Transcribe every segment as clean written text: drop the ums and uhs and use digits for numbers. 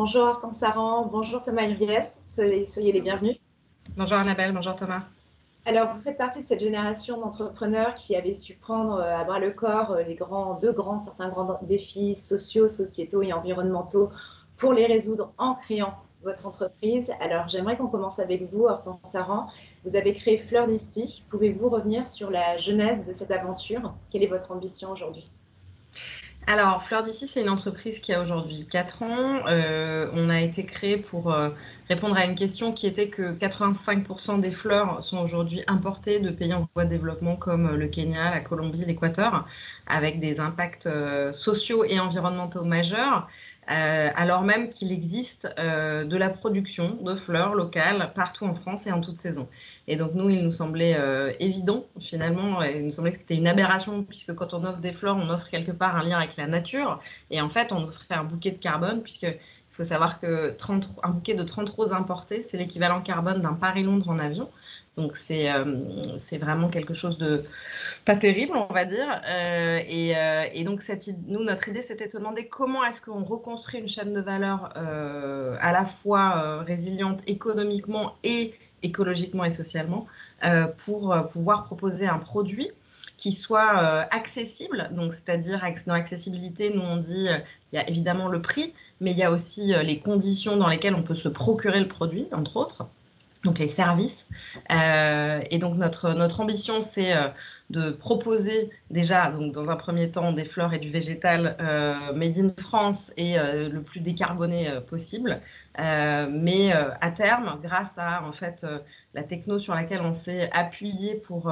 Bonjour Hortense Saran, bonjour Thomas Hurguès, soyez les bienvenus. Bonjour Annabelle, bonjour Thomas. Alors, vous faites partie de cette génération d'entrepreneurs qui avaient su prendre à bras le corps certains grands défis sociaux, sociétaux et environnementaux pour les résoudre en créant votre entreprise. Alors, j'aimerais qu'on commence avec vous, Hortense Saran. Vous avez créé Fleur d'ici. Pouvez-vous revenir sur la genèse de cette aventure? Quelle est votre ambition aujourd'hui? Alors, Fleur d'ici, c'est une entreprise qui a aujourd'hui 4 ans. On a été créé pour répondre à une question qui était que 85% des fleurs sont aujourd'hui importées de pays en voie de développement comme le Kenya, la Colombie, l'Équateur, avec des impacts sociaux et environnementaux majeurs. Alors même qu'il existe de la production de fleurs locales partout en France et en toute saison. Et donc nous, il nous semblait évident finalement, et il nous semblait que c'était une aberration puisque quand on offre des fleurs, on offre quelque part un lien avec la nature. Et en fait, on offrait un bouquet de carbone puisque il faut savoir que un bouquet de 30 roses importées, c'est l'équivalent carbone d'un Paris-Londres en avion. Donc c'est vraiment quelque chose de pas terrible, on va dire. Et donc nous, notre idée, c'était de se demander comment est-ce qu'on reconstruit une chaîne de valeur à la fois résiliente économiquement et écologiquement et socialement pour pouvoir proposer un produit qui soit accessible. Donc, c'est-à-dire dans l'accessibilité, nous on dit il y a évidemment le prix, mais il y a aussi les conditions dans lesquelles on peut se procurer le produit, entre autres. Donc les services. Et donc notre ambition, c'est de proposer déjà, donc, dans un premier temps, des fleurs et du végétal made in France et le plus décarboné possible. Mais à terme, grâce à en fait, la techno sur laquelle on s'est appuyé pour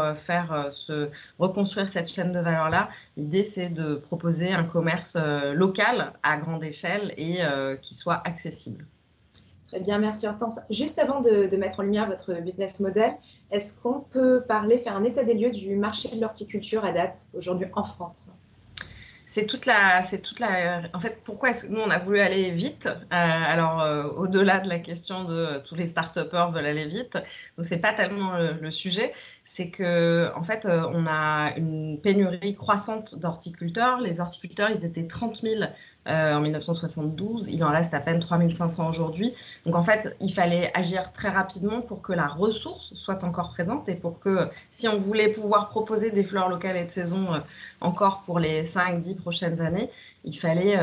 reconstruire cette chaîne de valeur-là, l'idée, c'est de proposer un commerce local à grande échelle et qui soit accessible. Très bien, merci Hortense. Juste avant de mettre en lumière votre business model, est-ce qu'on peut faire un état des lieux du marché de l'horticulture à date aujourd'hui en France? En fait, pourquoi est-ce que nous, on a voulu aller vite? Au-delà de la question de tous les start-upers veulent aller vite, donc c'est pas tellement le sujet. C'est que, en fait, on a une pénurie croissante d'horticulteurs. Les horticulteurs, ils étaient 30 000 en 1972. Il en reste à peine 3 500 aujourd'hui. Donc, en fait, il fallait agir très rapidement pour que la ressource soit encore présente et pour que, si on voulait pouvoir proposer des fleurs locales et de saison encore pour les 5-10 prochaines années, il fallait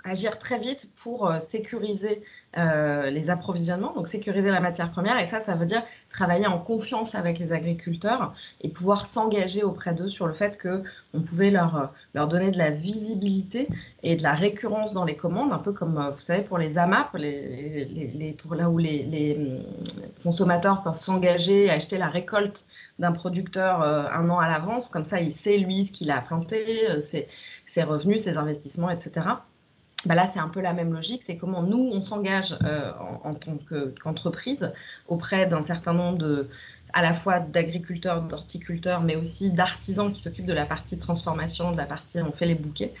agir très vite pour sécuriser les approvisionnements, donc sécuriser la matière première. Et ça veut dire travailler en confiance avec les agriculteurs et pouvoir s'engager auprès d'eux sur le fait qu'on pouvait leur donner de la visibilité et de la récurrence dans les commandes, un peu comme, vous savez, pour les AMAP, pour là où les consommateurs peuvent s'engager à acheter la récolte d'un producteur un an à l'avance, comme ça il sait lui ce qu'il a planté, ses revenus, ses investissements, etc. Ben là, c'est un peu la même logique, c'est comment nous, on s'engage en tant qu'entreprise auprès d'un certain nombre à la fois d'agriculteurs, d'horticulteurs, mais aussi d'artisans qui s'occupent de la partie transformation, de la partie on fait les bouquets,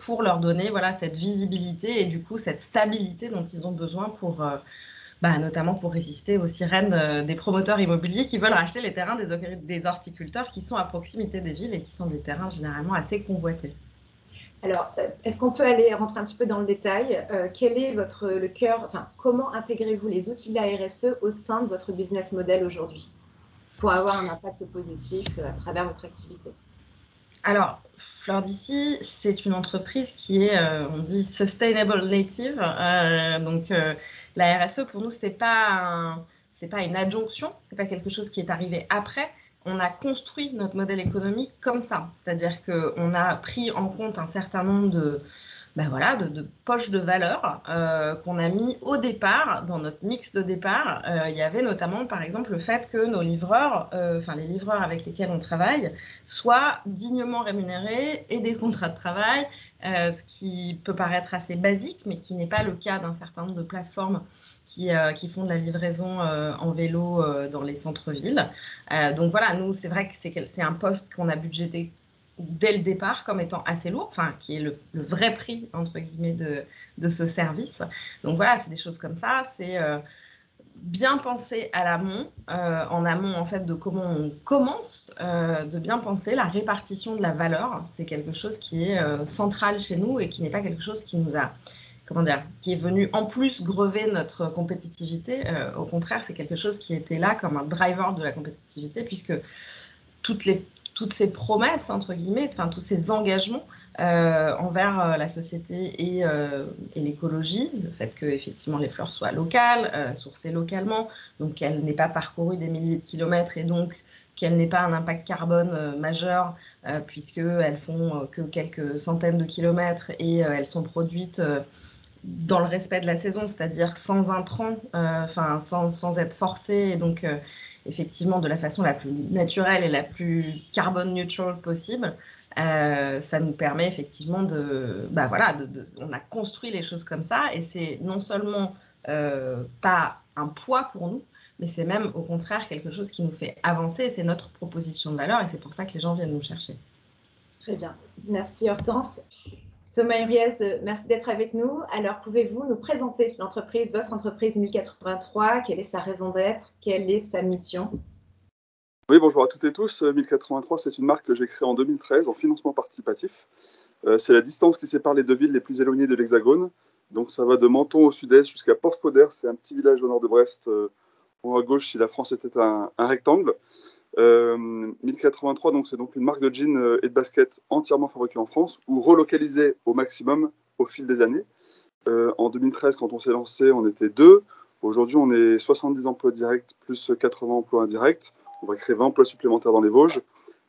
pour leur donner cette visibilité et du coup cette stabilité dont ils ont besoin pour notamment pour résister aux sirènes des promoteurs immobiliers qui veulent racheter les terrains des horticulteurs qui sont à proximité des villes et qui sont des terrains généralement assez convoités. Alors, est-ce qu'on peut rentrer un petit peu dans le détail? Quel est le cœur, comment intégrez-vous les outils de la RSE au sein de votre business model aujourd'hui pour avoir un impact positif à travers votre activité? Alors, Fleur d'ici, c'est une entreprise qui est, on dit, sustainable native. La RSE, pour nous, c'est pas une adjonction, c'est pas quelque chose qui est arrivé après. On a construit notre modèle économique comme ça. C'est-à-dire qu'on a pris en compte un certain nombre de poches de valeur qu'on a mis au départ, dans notre mix de départ. Il y avait notamment, par exemple, le fait que nos livreurs, les livreurs avec lesquels on travaille, soient dignement rémunérés et des contrats de travail, ce qui peut paraître assez basique, mais qui n'est pas le cas d'un certain nombre de plateformes qui font de la livraison en vélo dans les centres-villes. Donc voilà, nous, c'est vrai que c'est un poste qu'on a budgété dès le départ comme étant assez lourd, qui est le vrai prix, entre guillemets, de ce service. Donc voilà, c'est des choses comme ça, c'est bien penser à l'amont, en amont en fait de comment on commence, de bien penser la répartition de la valeur. C'est quelque chose qui est central chez nous et qui n'est pas quelque chose qui nous a comment dire, qui est venu en plus grever notre compétitivité. Au contraire, c'est quelque chose qui était là comme un driver de la compétitivité, puisque toutes ces promesses, entre guillemets, enfin tous ces engagements envers la société et l'écologie, le fait que effectivement les fleurs soient locales, sourcées localement, donc qu'elles n'aient pas parcouru des milliers de kilomètres et donc qu'elles n'aient pas un impact carbone majeur, puisqu'elles font que quelques centaines de kilomètres et elles sont produites dans le respect de la saison, c'est-à-dire sans intrants, sans être forcées, et donc effectivement de la façon la plus naturelle et la plus carbone neutral possible. Ça nous permet effectivement on a construit les choses comme ça, et c'est non seulement pas un poids pour nous, mais c'est même au contraire quelque chose qui nous fait avancer. C'est notre proposition de valeur, et c'est pour ça que les gens viennent nous chercher. Très bien, merci Hortense. Thomas Huriez, merci d'être avec nous. Alors, pouvez-vous nous présenter l'entreprise, votre entreprise 1083? Quelle est sa raison d'être? Quelle est sa mission? Oui, bonjour à toutes et tous. 1083, c'est une marque que j'ai créée en 2013 en financement participatif. C'est la distance qui sépare les deux villes les plus éloignées de l'Hexagone. Donc, ça va de Menton au sud-est jusqu'à Porspoder. C'est un petit village au nord de Brest, en haut à gauche si la France était un rectangle. 1083, donc, c'est donc une marque de jeans et de baskets entièrement fabriquée en France ou relocalisée au maximum au fil des années. En 2013, quand on s'est lancé, on était 2. Aujourd'hui, on est 70 emplois directs plus 80 emplois indirects. On va créer 20 emplois supplémentaires dans les Vosges.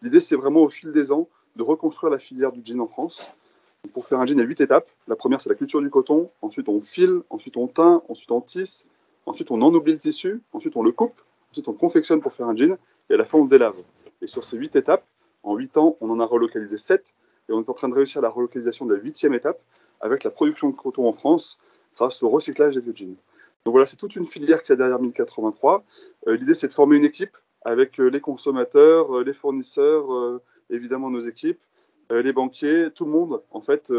L'idée, c'est vraiment au fil des ans de reconstruire la filière du jean en France. Pour faire un jean, il y a 8 étapes. La première, c'est la culture du coton. Ensuite, on file. Ensuite, on teint. Ensuite, on tisse. Ensuite, on ennoublit le tissu. Ensuite, on le coupe. Ensuite, on confectionne pour faire un jean. Et à la fin, on le délave. Et sur ces 8 étapes, en 8 ans, on en a relocalisé 7. Et on est en train de réussir la relocalisation de la 8e étape avec la production de coton en France grâce au recyclage des vieux jeans. Donc voilà, c'est toute une filière qu'il y a derrière 1083. L'idée, c'est de former une équipe avec les consommateurs, les fournisseurs, évidemment nos équipes, les banquiers, tout le monde. En fait,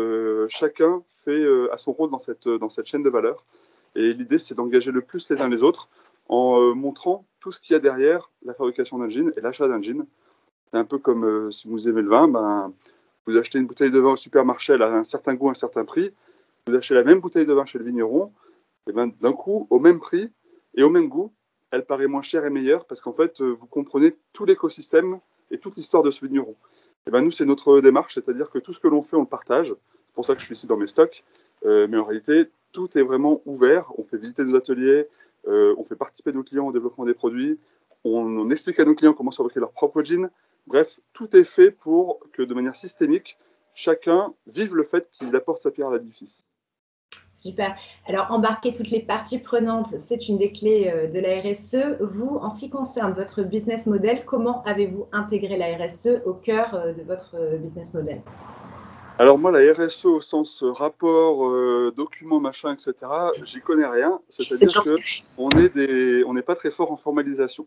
chacun fait à son rôle dans cette chaîne de valeur. Et l'idée, c'est d'engager le plus les uns les autres en montrant tout ce qu'il y a derrière la fabrication d'un jean et l'achat d'un jean. C'est un peu comme si vous aimez le vin, vous achetez une bouteille de vin au supermarché, elle a un certain goût, un certain prix. Vous achetez la même bouteille de vin chez le vigneron, et d'un coup, au même prix et au même goût, elle paraît moins chère et meilleure parce qu'en fait, vous comprenez tout l'écosystème et toute l'histoire de ce vigneron. Et nous, c'est notre démarche, c'est-à-dire que tout ce que l'on fait, on le partage. C'est pour ça que je suis ici dans mes stocks. Mais en réalité, tout est vraiment ouvert. On fait visiter nos ateliers, on fait participer nos clients au développement des produits, on explique à nos clients comment fabriquer leur propre jean. Bref, tout est fait pour que de manière systémique, chacun vive le fait qu'il apporte sa pierre à l'édifice. Super. Alors, embarquer toutes les parties prenantes, c'est une des clés de la RSE. Vous, en ce qui concerne votre business model, comment avez-vous intégré la RSE au cœur de votre business model? Alors moi, la RSE au sens rapport, documents, machin, etc., j'y connais rien. C'est-à-dire qu'on n'est pas très fort en formalisation.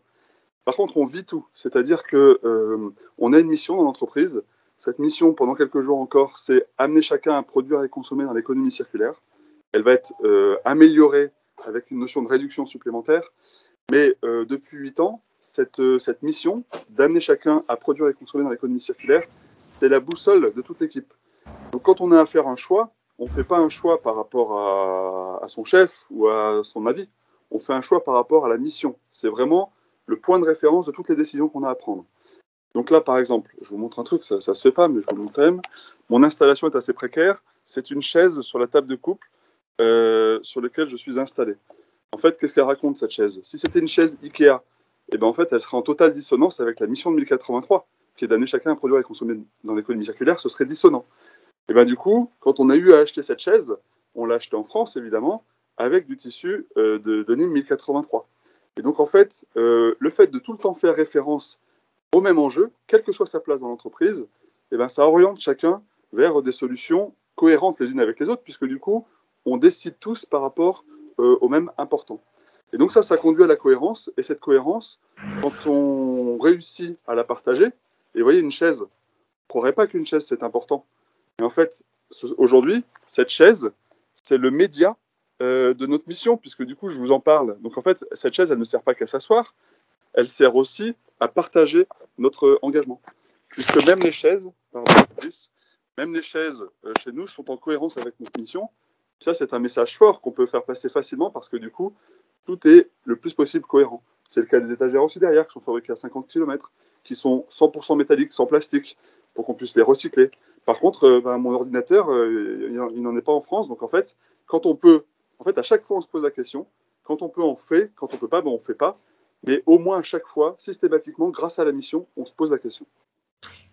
Par contre, on vit tout. C'est-à-dire qu'on a une mission dans l'entreprise. Cette mission, pendant quelques jours encore, c'est amener chacun à produire et consommer dans l'économie circulaire. Elle va être améliorée avec une notion de réduction supplémentaire. Mais depuis 8 ans, cette mission d'amener chacun à produire et consommer dans l'économie circulaire, c'est la boussole de toute l'équipe. Donc quand on a à faire un choix, on ne fait pas un choix par rapport à son chef ou à son avis. On fait un choix par rapport à la mission. C'est vraiment le point de référence de toutes les décisions qu'on a à prendre. Donc là, par exemple, je vous montre un truc, ça se fait pas, mais je vous le montre quand même. Mon installation est assez précaire. C'est une chaise sur la table de couple sur laquelle je suis installé. En fait, qu'est-ce qu'elle raconte, cette chaise? Si c'était une chaise Ikea, en fait, elle serait en totale dissonance avec la mission de 1083, qui est d'amener chacun à produire et consommer dans l'économie circulaire, ce serait dissonant. Du coup, quand on a eu à acheter cette chaise, on l'a achetée en France, évidemment, avec du tissu de Nîmes 1083. Et donc, en fait, le fait de tout le temps faire référence au même enjeu, quelle que soit sa place dans l'entreprise, ça oriente chacun vers des solutions cohérentes les unes avec les autres, puisque du coup, on décide tous par rapport au même important. Et donc ça conduit à la cohérence, et cette cohérence, quand on réussit à la partager, et vous voyez, une chaise, on ne croirait pas qu'une chaise, c'est important. Mais en fait, aujourd'hui, cette chaise, c'est le média de notre mission, puisque du coup, je vous en parle. Donc en fait, cette chaise, elle ne sert pas qu'à s'asseoir, elle sert aussi à partager notre engagement. Puisque même les chaises, même les chaises chez nous sont en cohérence avec notre mission, Ça, c'est un message fort qu'on peut faire passer facilement parce que du coup, tout est le plus possible cohérent. C'est le cas des étagères aussi derrière, qui sont fabriquées à 50 km, qui sont 100% métalliques, sans plastique, pour qu'on puisse les recycler. Par contre, mon ordinateur, il n'en est pas en France. Donc en fait, quand on peut, en fait, à chaque fois, on se pose la question. Quand on peut, on fait. Quand on peut pas, on fait pas. Mais au moins à chaque fois, systématiquement, grâce à la mission, on se pose la question.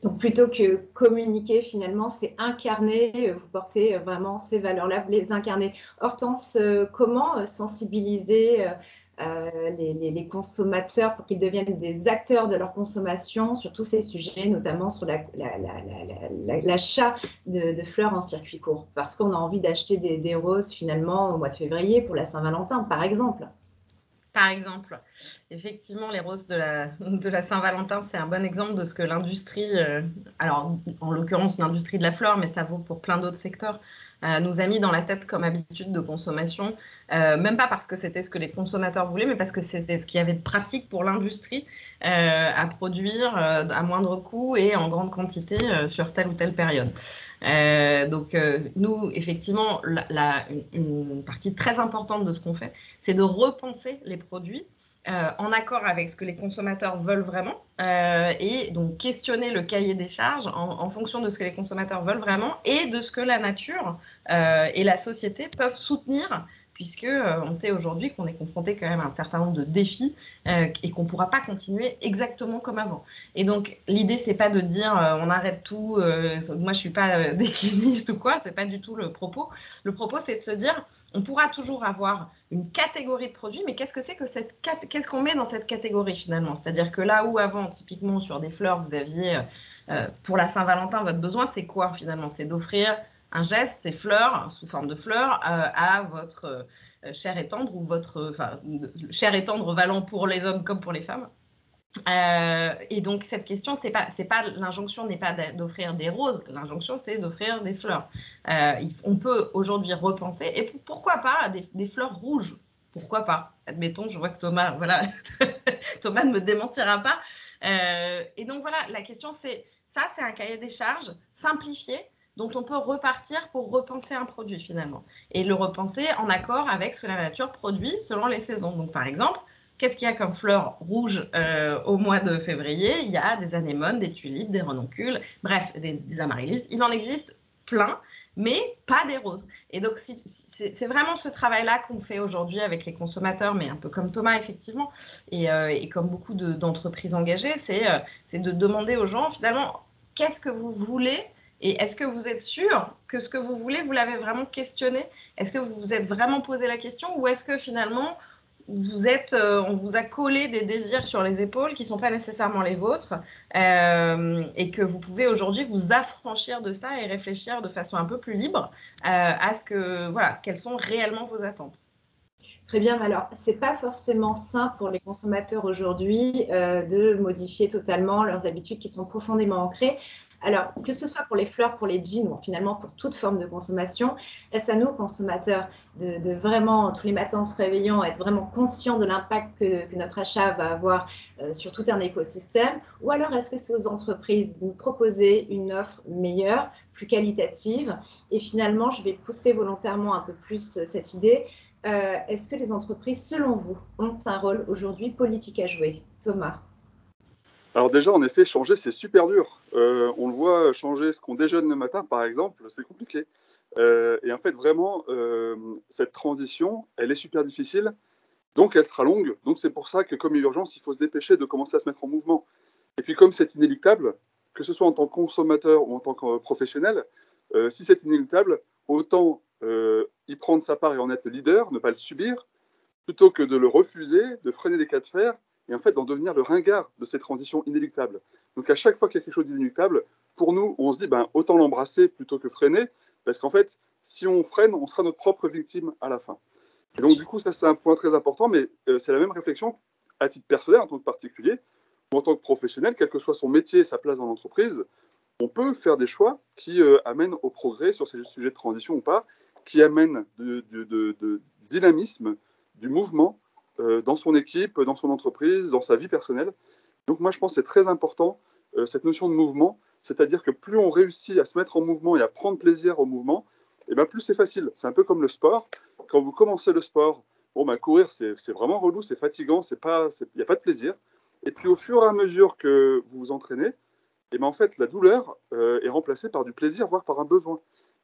Donc plutôt que communiquer, finalement, c'est incarner, vous portez vraiment ces valeurs-là, vous les incarnez. Hortense, comment sensibiliser les consommateurs pour qu'ils deviennent des acteurs de leur consommation sur tous ces sujets, notamment sur l'achat de fleurs en circuit court? Parce qu'on a envie d'acheter des roses finalement au mois de février pour la Saint-Valentin, par exemple. Par exemple, effectivement, les roses de la Saint-Valentin, c'est un bon exemple de ce que l'industrie, alors en l'occurrence l'industrie de la fleur, mais ça vaut pour plein d'autres secteurs, nous a mis dans la tête comme habitude de consommation, même pas parce que c'était ce que les consommateurs voulaient, mais parce que c'était ce qu'il y avait de pratique pour l'industrie à produire à moindre coût et en grande quantité sur telle ou telle période. Donc nous, effectivement, une partie très importante de ce qu'on fait, c'est de repenser les produits en accord avec ce que les consommateurs veulent vraiment et donc questionner le cahier des charges en fonction de ce que les consommateurs veulent vraiment et de ce que la nature et la société peuvent soutenir, puisque on sait aujourd'hui qu'on est confronté quand même à un certain nombre de défis et qu'on ne pourra pas continuer exactement comme avant. Et donc l'idée, c'est pas de dire on arrête tout, moi je suis pas décliniste ou quoi, c'est pas du tout le propos. Le propos, c'est de se dire on pourra toujours avoir une catégorie de produits, mais qu'est-ce que c'est que qu'est-ce qu'on met dans cette catégorie finalement? C'est-à-dire que là où avant, typiquement sur des fleurs, vous aviez pour la Saint-Valentin, votre besoin, c'est quoi finalement? C'est d'offrir un geste, des fleurs, sous forme de fleurs, à votre cher et tendre, ou votre cher et tendre valant pour les hommes comme pour les femmes. Et donc cette question, l'injonction n'est pas d'offrir des roses, l'injonction c'est d'offrir des fleurs. On peut aujourd'hui repenser, et pourquoi pas des fleurs rouges? Pourquoi pas? Admettons, je vois que Thomas, voilà, Thomas ne me démentira pas. Et donc voilà, la question c'est un cahier des charges simplifié dont on peut repartir pour repenser un produit finalement. Et le repenser en accord avec ce que la nature produit selon les saisons. Donc par exemple, qu'est-ce qu'il y a comme fleurs rouges au mois de février? Il y a des anémones, des tulipes, des renoncules, bref, des amaryllis. Il en existe plein, mais pas des roses. Et donc, c'est vraiment ce travail-là qu'on fait aujourd'hui avec les consommateurs, mais un peu comme Thomas, effectivement, et comme beaucoup d'entreprises engagées, c'est de demander aux gens, finalement, qu'est-ce que vous voulez? Et est-ce que vous êtes sûr que ce que vous voulez, vous l'avez vraiment questionné? Est-ce que vous vous êtes vraiment posé la question? Ou est-ce que finalement, on vous a collé des désirs sur les épaules qui ne sont pas nécessairement les vôtres et que vous pouvez aujourd'hui vous affranchir de ça et réfléchir de façon un peu plus libre à quelles sont réellement vos attentes. Très bien, alors c'est pas forcément simple pour les consommateurs aujourd'hui de modifier totalement leurs habitudes qui sont profondément ancrées. Alors, que ce soit pour les fleurs, pour les jeans ou finalement pour toute forme de consommation, est-ce à nous, consommateurs, de vraiment, tous les matins en se réveillant, être vraiment conscients de l'impact que notre achat va avoir sur tout un écosystème? Ou alors, est-ce que c'est aux entreprises de nous proposer une offre meilleure, plus qualitative? Et finalement, je vais pousser volontairement un peu plus cette idée. Est-ce que les entreprises, selon vous, ont un rôle aujourd'hui politique à jouer? Thomas? Alors déjà, en effet, changer, c'est super dur. On le voit, changer ce qu'on déjeune le matin, par exemple, c'est compliqué. Et en fait, vraiment, cette transition, elle est super difficile, donc elle sera longue. Donc c'est pour ça que, comme il y a urgence, il faut se dépêcher de commencer à se mettre en mouvement. Et puis comme c'est inéluctable, que ce soit en tant que consommateur ou en tant que professionnel, si c'est inéluctable, autant y prendre sa part et en être le leader, ne pas le subir, plutôt que de le refuser, de freiner des cas de fer, et en fait d'en devenir le ringard de ces transitions inéluctables. Donc à chaque fois qu'il y a quelque chose d'inéluctable, pour nous, on se dit autant l'embrasser plutôt que freiner, parce qu'en fait, si on freine, on sera notre propre victime à la fin. Et donc du coup, ça c'est un point très important, mais c'est la même réflexion à titre personnel en tant que particulier, ou en tant que professionnel, quel que soit son métier et sa place dans l'entreprise, on peut faire des choix qui amènent au progrès sur ces sujets de transition ou pas, qui amènent de dynamisme, du mouvement dans son équipe, dans son entreprise, dans sa vie personnelle. Donc moi, je pense que c'est très important, cette notion de mouvement, c'est-à-dire que plus on réussit à se mettre en mouvement et à prendre plaisir au mouvement, et ben plus c'est facile. C'est un peu comme le sport. Quand vous commencez le sport, bon, ben, courir, c'est vraiment relou, c'est fatigant, il n'y a pas de plaisir. Et puis au fur et à mesure que vous vous entraînez, et ben, en fait, la douleur est remplacée par du plaisir, voire par un besoin.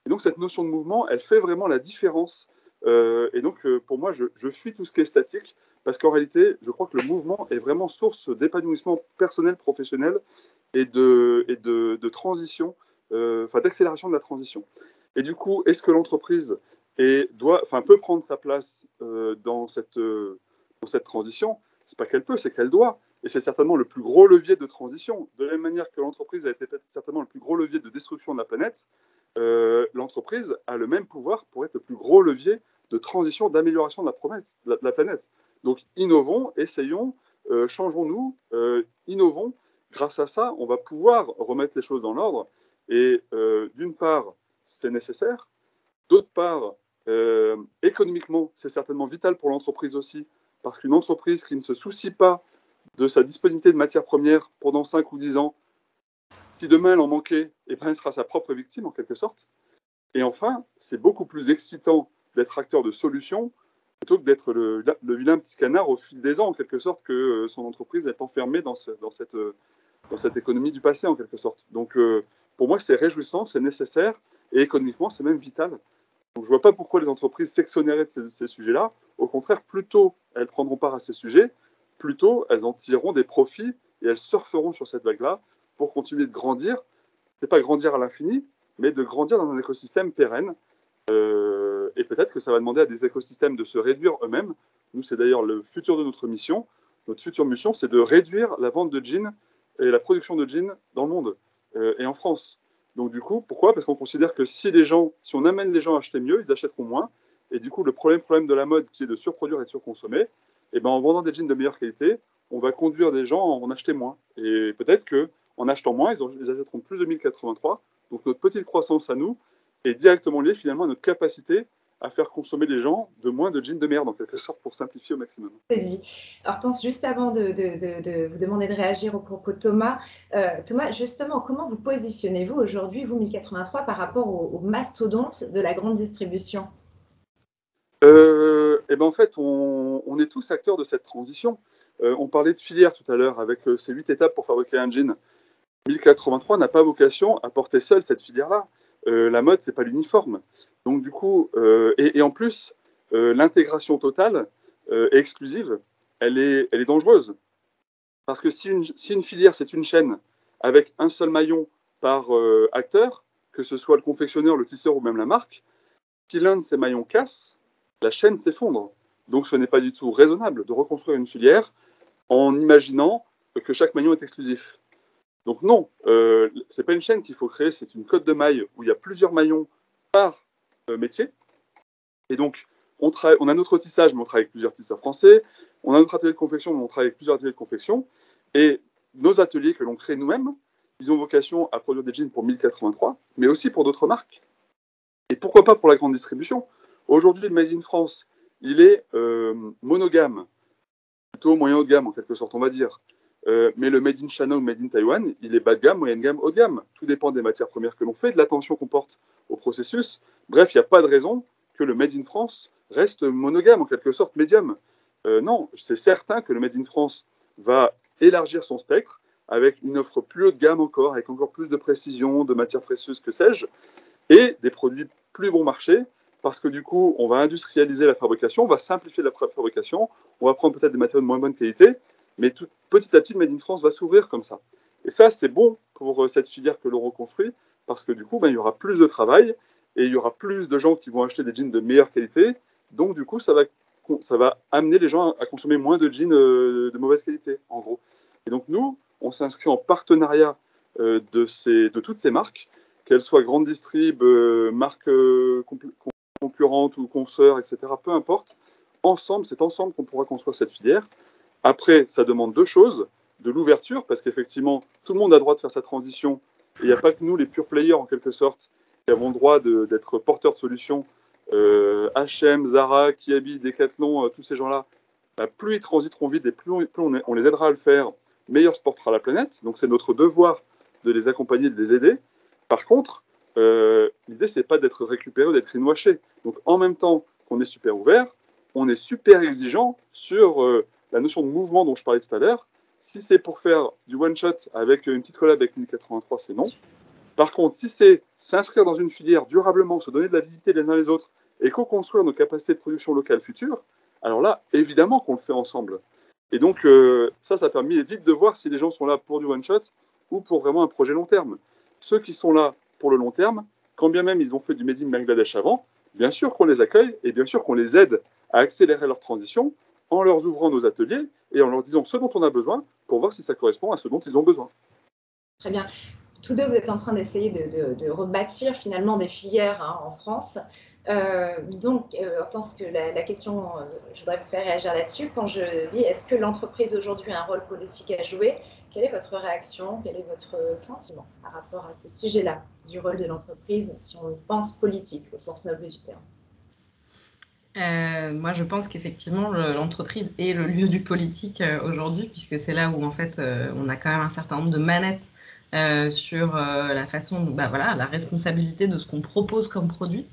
Et donc cette notion de mouvement, elle fait vraiment la différence. Et donc pour moi, je fuis tout ce qui est statique, parce qu'en réalité, je crois que le mouvement est vraiment source d'épanouissement personnel, professionnel et de transition, d'accélération de la transition. Et du coup, est-ce que l'entreprise peut prendre sa place dans cette transition? C'est pas qu'elle peut, c'est qu'elle doit. Et c'est certainement le plus gros levier de transition. De la même manière que l'entreprise a été certainement le plus gros levier de destruction de la planète, l'entreprise a le même pouvoir pour être le plus gros levier de transition, d'amélioration de la planète. Donc innovons, essayons, changeons-nous, innovons. Grâce à ça, on va pouvoir remettre les choses dans l'ordre. Et d'une part, c'est nécessaire. D'autre part, économiquement, c'est certainement vital pour l'entreprise aussi, parce qu'une entreprise qui ne se soucie pas de sa disponibilité de matières premières pendant 5 ou 10 ans, si demain elle en manquait, eh ben, elle sera sa propre victime en quelque sorte. Et enfin, c'est beaucoup plus excitant d'être acteur de solutions plutôt que d'être le vilain petit canard au fil des ans, en quelque sorte, que son entreprise est enfermée dans cette économie du passé, en quelque sorte. Donc, pour moi, c'est réjouissant, c'est nécessaire, et économiquement, c'est même vital. Donc, je ne vois pas pourquoi les entreprises s'exonéreraient de ces sujets-là. Au contraire, plus tôt elles prendront part à ces sujets, plus tôt elles en tireront des profits et elles surferont sur cette vague-là pour continuer de grandir. Ce n'est pas grandir à l'infini, mais de grandir dans un écosystème pérenne. Et peut-être que ça va demander à des écosystèmes de se réduire eux-mêmes. Nous, c'est d'ailleurs le futur de notre mission. Notre future mission, c'est de réduire la vente de jeans et la production de jeans dans le monde et en France. Donc du coup, pourquoi? Parce qu'on considère que si on amène les gens à acheter mieux, ils achèteront moins. Et du coup, le problème de la mode qui est de surproduire et de surconsommer, et ben, en vendant des jeans de meilleure qualité, on va conduire des gens à en acheter moins. Et peut-être qu'en achetant moins, ils achèteront plus de 1083. Donc notre petite croissance à nous est directement liée finalement à notre capacité à faire consommer les gens de moins de jeans de merde, en quelque sorte, pour simplifier au maximum. C'est dit. Hortense, juste avant de vous demander de réagir au propos de Thomas, Thomas, justement, comment vous positionnez-vous aujourd'hui, vous 1083, par rapport aux mastodontes de la grande distribution? Et ben en fait, on est tous acteurs de cette transition. On parlait de filière tout à l'heure, avec ces 8 étapes pour fabriquer un jean. 1083 n'a pas vocation à porter seule cette filière-là. La mode, c'est pas l'uniforme. Donc du coup, et en plus, l'intégration totale et exclusive, elle est dangereuse. Parce que si une filière, c'est une chaîne avec un seul maillon par acteur, que ce soit le confectionneur, le tisseur ou même la marque, si l'un de ces maillons casse, la chaîne s'effondre. Donc ce n'est pas du tout raisonnable de reconstruire une filière en imaginant que chaque maillon est exclusif. Donc non, ce n'est pas une chaîne qu'il faut créer, c'est une cotte de mailles où il y a plusieurs maillons par métier. Et donc, on a notre tissage, mais on travaille avec plusieurs tisseurs français. On a notre atelier de confection, mais on travaille avec plusieurs ateliers de confection. Et nos ateliers que l'on crée nous-mêmes, ils ont vocation à produire des jeans pour 1083, mais aussi pour d'autres marques. Et pourquoi pas pour la grande distribution? Aujourd'hui, le Made in France, il est monogame, plutôt moyen haut de gamme en quelque sorte, on va dire. Mais le Made in China ou Made in Taïwan, il est bas de gamme, moyenne gamme, haut de gamme. Tout dépend des matières premières que l'on fait, de l'attention qu'on porte au processus. Bref, il n'y a pas de raison que le Made in France reste monogame, en quelque sorte médium. Non, c'est certain que le Made in France va élargir son spectre avec une offre plus haut de gamme encore, avec encore plus de précision, de matières précieuses, que sais-je, et des produits plus bon marché, parce que du coup, on va industrialiser la fabrication, on va simplifier la fabrication, on va prendre peut-être des matériaux de moins bonne qualité, mais petit à petit, le Made in France va s'ouvrir comme ça. Et ça, c'est bon pour cette filière que l'on reconstruit, parce que du coup, il y aura plus de travail, et il y aura plus de gens qui vont acheter des jeans de meilleure qualité, donc du coup, ça va amener les gens à consommer moins de jeans de mauvaise qualité, en gros. Et donc nous, on s'inscrit en partenariat de toutes ces marques, qu'elles soient grandes distrib, marques concurrentes ou consoeurs, etc., peu importe. Ensemble, c'est ensemble qu'on pourra construire cette filière. Après, ça demande deux choses, de l'ouverture, parce qu'effectivement, tout le monde a le droit de faire sa transition, et il n'y a pas que nous, les pure players, en quelque sorte, qui avons le droit d'être porteurs de solutions. H&M, Zara, Kiabi, Decathlon, tous ces gens-là, plus ils transiteront vite et plus on les aidera à le faire, meilleur se portera la planète. Donc c'est notre devoir de les accompagner, de les aider. Par contre, l'idée, c'est pas d'être récupéré ou d'être greenwashé. Donc, en même temps qu'on est super ouvert, on est super exigeant sur la notion de mouvement dont je parlais tout à l'heure. Si c'est pour faire du one-shot avec une petite collab avec 1083, c'est non. Par contre, si c'est s'inscrire dans une filière durablement, se donner de la visibilité les uns les autres et co-construire nos capacités de production locale futures, alors là, évidemment qu'on le fait ensemble. Et donc, ça permet vite de voir si les gens sont là pour du one-shot ou pour vraiment un projet long terme. Ceux qui sont là pour le long terme, quand bien même ils ont fait du Made in Bangladesh avant, bien sûr qu'on les accueille et bien sûr qu'on les aide à accélérer leur transition en leur ouvrant nos ateliers et en leur disant ce dont on a besoin pour voir si ça correspond à ce dont ils ont besoin. Très bien. Tous deux, vous êtes en train d'essayer de rebâtir finalement des filières en France. Donc, en tant que la question, je voudrais vous faire réagir là-dessus. Quand je dis est-ce que l'entreprise aujourd'hui a un rôle politique à jouer, quelle est votre réaction, quel est votre sentiment par rapport à ces sujets-là du rôle de l'entreprise, si on pense politique au sens noble du terme? Moi, je pense qu'effectivement, l'entreprise est le lieu du politique aujourd'hui, puisque c'est là où, en fait, on a quand même un certain nombre de manettes sur la façon, voilà, la responsabilité de ce qu'on propose comme produit.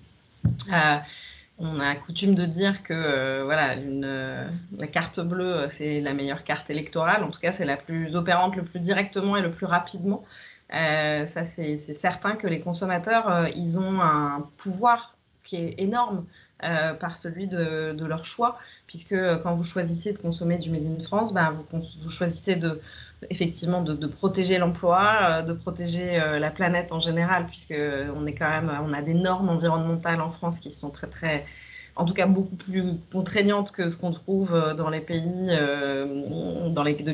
On a coutume de dire que voilà, la carte bleue, c'est la meilleure carte électorale. En tout cas, c'est la plus opérante, le plus directement et le plus rapidement. Ça, c'est certain que les consommateurs, ils ont un pouvoir qui est énorme par celui de leur choix, puisque quand vous choisissez de consommer du Made in France, vous choisissez effectivement de protéger l'emploi, de protéger la planète en général, puisque on a des normes environnementales en France qui sont très très, en tout cas beaucoup plus contraignantes que ce qu'on trouve dans les pays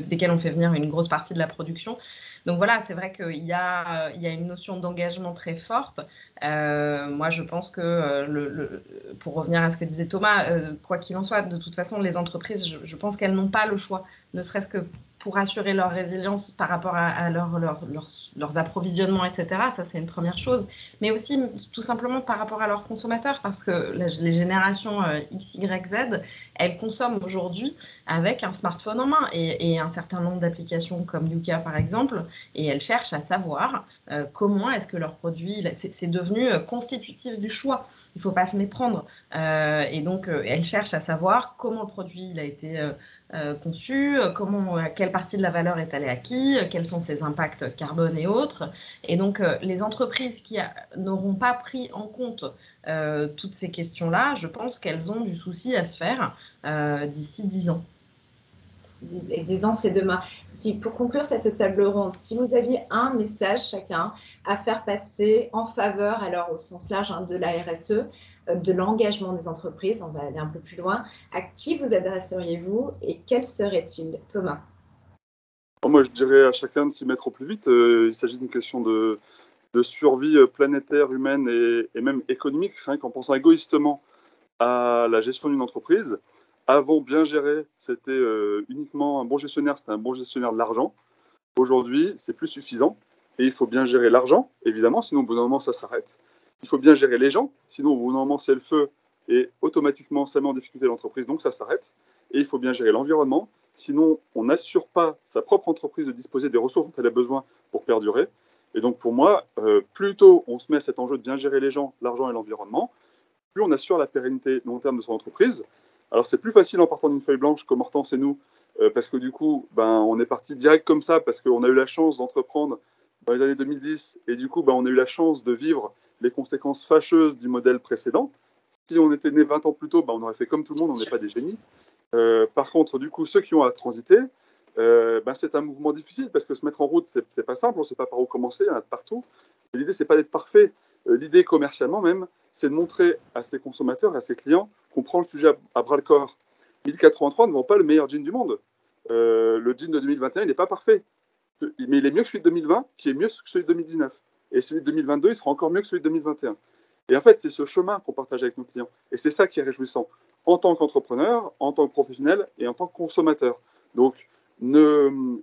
desquels on fait venir une grosse partie de la production. Donc voilà, c'est vrai qu'il y a une notion d'engagement très forte. Moi, je pense que, pour revenir à ce que disait Thomas, quoi qu'il en soit, de toute façon, les entreprises, je pense qu'elles n'ont pas le choix, ne serait-ce que pour assurer leur résilience par rapport à leurs approvisionnements, etc. Ça, c'est une première chose. Mais aussi, tout simplement, par rapport à leurs consommateurs, parce que les générations X, Y, Z, elles consomment aujourd'hui avec un smartphone en main et un certain nombre d'applications comme Yuka, par exemple, et elles cherchent à savoir comment est-ce que leur produit, c'est devenu constitutif du choix. Il ne faut pas se méprendre. Et donc, elles cherchent à savoir comment le produit il a été conçu, quelle partie de la valeur est allée à qui, quels sont ses impacts carbone et autres. Et donc, les entreprises qui n'auront pas pris en compte toutes ces questions-là, je pense qu'elles ont du souci à se faire d'ici 10 ans. 10 ans, c'est demain. Pour conclure cette table ronde, si vous aviez un message chacun à faire passer en faveur, alors au sens large de la RSE, de l'engagement des entreprises, on va aller un peu plus loin, à qui vous adresseriez-vous et quel serait-il? Thomas? Moi, je dirais à chacun de s'y mettre au plus vite. Il s'agit d'une question de survie planétaire, humaine et même économique, rien qu'en pensant égoïstement à la gestion d'une entreprise. Avant, bien gérer, c'était uniquement un bon gestionnaire, c'était un bon gestionnaire de l'argent. Aujourd'hui, c'est plus suffisant et il faut bien gérer l'argent, évidemment, sinon au bout d'un moment, ça s'arrête. Il faut bien gérer les gens, sinon au bout d'un moment, c'est le feu et automatiquement, ça met en difficulté l'entreprise, donc ça s'arrête. Et il faut bien gérer l'environnement, sinon on n'assure pas sa propre entreprise de disposer des ressources dont elle a besoin pour perdurer. Et donc pour moi, plus tôt on se met à cet enjeu de bien gérer les gens, l'argent et l'environnement, plus on assure la pérennité long terme de son entreprise. Alors c'est plus facile en partant d'une feuille blanche comme Hortense et nous, parce que du coup, on est parti direct comme ça, parce qu'on a eu la chance d'entreprendre dans les années 2010, et du coup, on a eu la chance de vivre les conséquences fâcheuses du modèle précédent. Si on était né 20 ans plus tôt, on aurait fait comme tout le monde, on n'est pas des génies. Par contre, du coup, ceux qui ont à transiter, c'est un mouvement difficile, parce que se mettre en route, c'est pas simple, on ne sait pas par où commencer, il y en a de partout. Et l'idée, c'est pas d'être parfait. L'idée, commercialement même, c'est de montrer à ses consommateurs, à ses clients, qu'on prend le sujet à bras le corps. 1083 ne vend pas le meilleur jean du monde. Le jean de 2021, il n'est pas parfait. Mais il est mieux que celui de 2020, qui est mieux que celui de 2019. Et celui de 2022, il sera encore mieux que celui de 2021. Et en fait, c'est ce chemin qu'on partage avec nos clients. Et c'est ça qui est réjouissant, en tant qu'entrepreneur, en tant que professionnel et en tant que consommateur. Donc, ne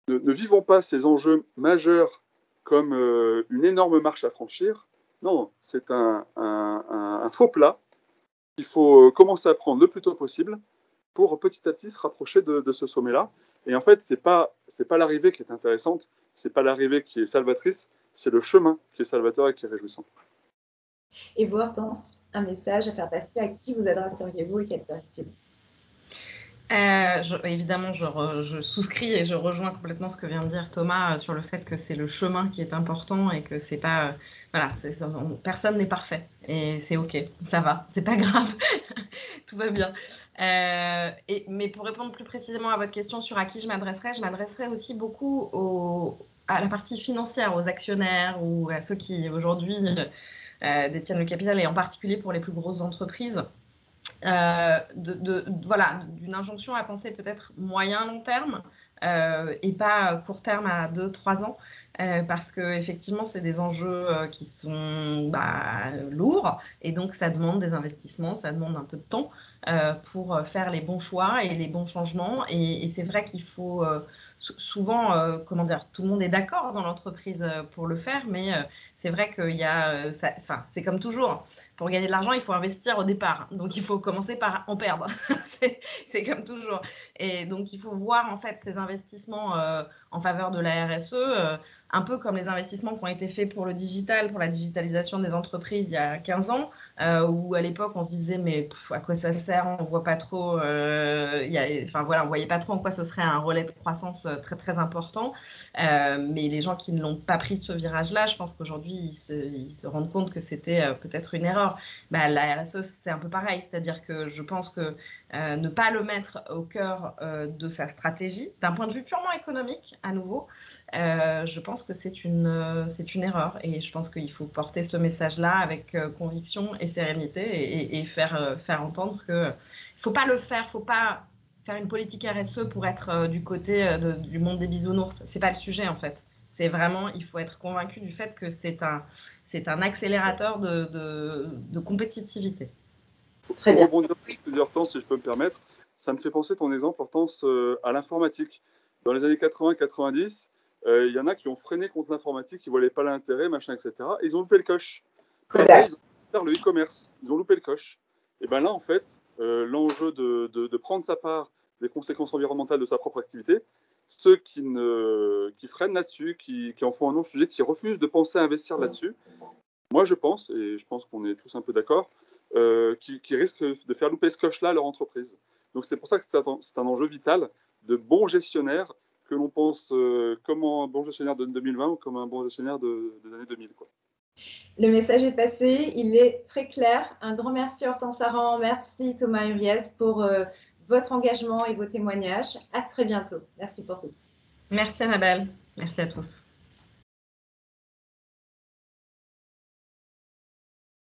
vivons pas ces enjeux majeurs comme une énorme marche à franchir. Non, c'est un faux plat qu'il faut commencer à prendre le plus tôt possible pour petit à petit se rapprocher de ce sommet-là. Et en fait, c'est pas l'arrivée qui est intéressante, c'est pas l'arrivée qui est salvatrice, c'est le chemin qui est salvateur et qui est réjouissant. Et vous, Hortense, un message à faire passer, à qui vous adresseriez-vous et quel serait-il? Évidemment, je souscris et je rejoins complètement ce que vient de dire Thomas sur le fait que c'est le chemin qui est important et que c'est pas, voilà, personne n'est parfait et c'est ok, ça va, c'est pas grave, tout va bien. Mais pour répondre plus précisément à votre question sur à qui je m'adresserais aussi beaucoup à la partie financière, aux actionnaires ou à ceux qui aujourd'hui détiennent le capital et en particulier pour les plus grosses entreprises. Voilà, d'une injonction à penser peut-être moyen-long terme et pas court terme à 2-3 ans, parce que effectivement c'est des enjeux qui sont lourds et donc ça demande des investissements, ça demande un peu de temps pour faire les bons choix et les bons changements et c'est vrai qu'il faut souvent, comment dire, tout le monde est d'accord dans l'entreprise pour le faire, mais c'est vrai qu'il y a, c'est comme toujours. Pour gagner de l'argent, il faut investir au départ. Donc, il faut commencer par en perdre. C'est comme toujours. Et donc, il faut voir en fait ces investissements en faveur de la RSE, un peu comme les investissements qui ont été faits pour le digital, pour la digitalisation des entreprises il y a 15 ans, où à l'époque, on se disait mais à quoi ça sert? On voit pas trop. On voyait pas trop en quoi ce serait un relais de croissance très très important. Mais les gens qui ne l'ont pas pris ce virage-là, je pense qu'aujourd'hui, ils se rendent compte que c'était peut-être une erreur. La RSE, c'est un peu pareil, c'est-à-dire que je pense que ne pas le mettre au cœur de sa stratégie, d'un point de vue purement économique, à nouveau, je pense que c'est une erreur. Et je pense qu'il faut porter ce message-là avec conviction et sérénité et faire entendre qu'il ne faut pas le faire, il ne faut pas faire une politique RSE pour être du côté du monde des bisounours. C'est pas le sujet en fait. C'est vraiment, il faut être convaincu du fait que c'est un accélérateur de compétitivité. Très bien. Pour rebondir sur plusieurs temps, si je peux me permettre, ça me fait penser ton exemple, Hortense, à l'informatique. Dans les années 80-90, il y en a qui ont freiné contre l'informatique, ils ne voyaient pas l'intérêt, machin, etc. Et ils ont loupé le coche. Pareil, ils ont faire le e-commerce, ils ont loupé le coche. Et bien là, en fait, l'enjeu de prendre sa part des conséquences environnementales de sa propre activité, ceux qui freinent là-dessus, qui en font un non-sujet, qui refusent de penser à investir là-dessus, moi je pense, et je pense qu'on est tous un peu d'accord, qui risquent de faire louper ce coche-là à leur entreprise. Donc c'est pour ça que c'est un enjeu vital de bons gestionnaires, que l'on pense comme un bon gestionnaire de 2020 ou comme un bon gestionnaire des années 2000. Quoi. Le message est passé, il est très clair. Un grand merci Hortense Aran, merci Thomas Huriez pour votre engagement et vos témoignages. À très bientôt. Merci pour tout. Merci Annabelle, merci à tous.